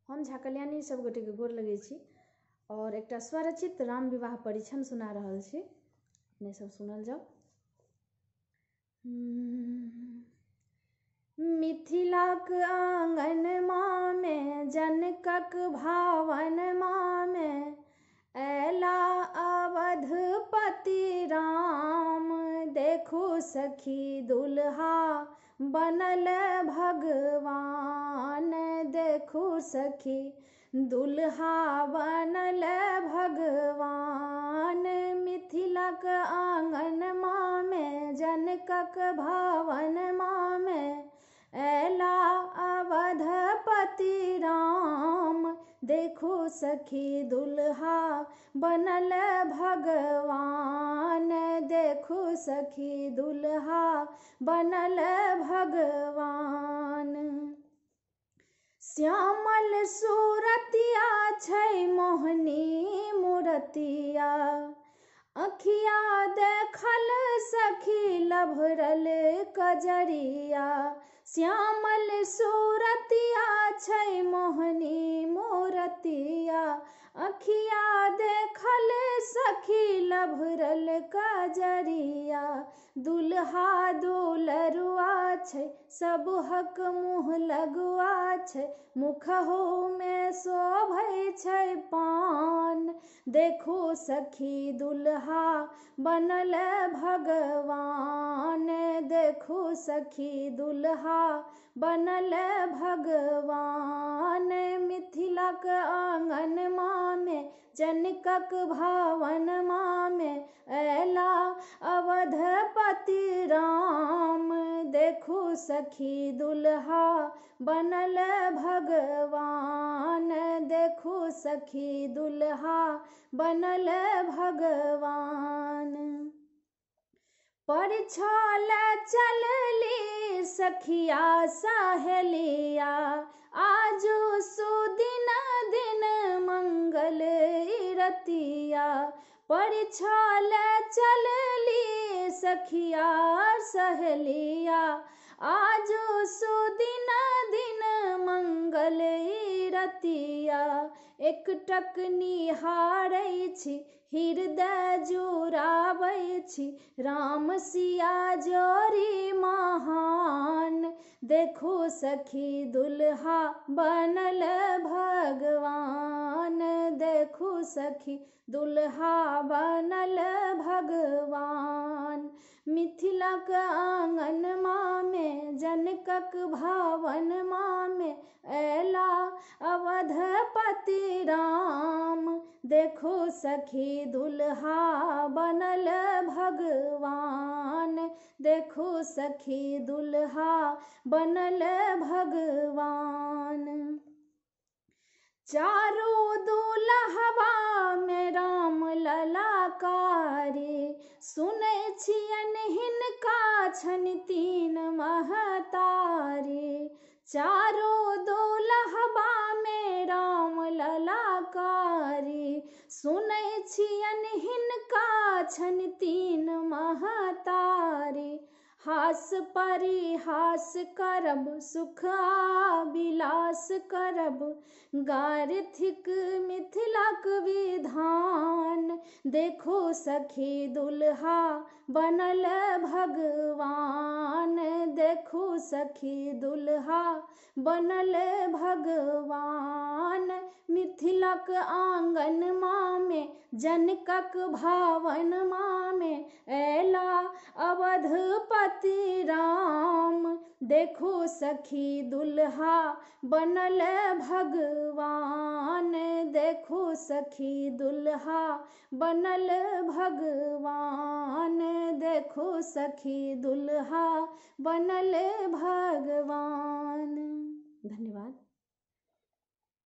हम झा कल्याणी सब गोटे के गोर लगे छी और एक स्वरचित राम विवाह परिछन सुना रहल छी, अपने सब सुनल जाओ। मिथिलाक आंगन में जनकक भावन में ऐला अवधपति राम, देखो सखी दुल्हा बनल भगवान, देखो सखी दुल्हा बनल भगवान। मिथिलाक आंगन में जनकक भवन में ऐला अवधपति राम, देखो सखी दुल्हा बनल भगवान, देखो सखी दुल्हा बनल भगवान। श्यामल सूरतिया छै मोहनी मूरतिया, अखिया देखल सखी लभरल कजरिया। श्यामल सूरतिया छै मोहनी मूरतिया, अखिया देखल सखी लभरल कजरिया। दुल्हा दुलरुआ छै सबहक मुँह लगुआ छै, मुखहु में शोभै छै पान, देखो सखी दुल्हा बनल भगवान, देखो सखी दुल्हा बनल भगवान। मिथिलाक आंगन में जनकक भवन में ऐला अवधपति राम, देखो सखी दुल्हा बनल भगवान, देखो सखी दुल्हा बनल भगवान। परिछल चलली सखिया सहेलिया, आजू सुदिन दिन मंगल रतिया। परिछल चलली सखिया सहेलिया, आजू सुदिन दिन मंगल रतिया। एकटक निहारै छी हृदय जुड़ाबै छी, राम सिया जोड़ी महान, देखो सखी दुल्हा बनल भगवान, देखो सखी दुल्हा बनल भगवान। मिथिलाक आंगन में जनकक भवन में ऐला अवधपति राम, देखो सखी दुल्हा बनल भगवान, देखो सखी दुल्हा बनल भगवान। चारू दुल्हबा में राम ललाकारी, सुनै छियन हिनका छनि तीन महतारी। चारू दुल्हबा में राम ललाकारी, सुनै छियन हिनका छनि तीन महतारी। हास परिहास करब सुख आ विलास करब, गारथिक मिथिलाक विधान, देखो सखी दुल्हा बनल भगवान, देखो सखी दुल्हा बनल भगवान। मिथिलाक आंगन में जनकक भवन में ऐला अवधपति राम, देखो सखी दुल्हा बनल भगवान, देखो सखी दुल्हा बनल भगवान, देखो सखी दुल्हा बनल भगवान। धन्यवाद।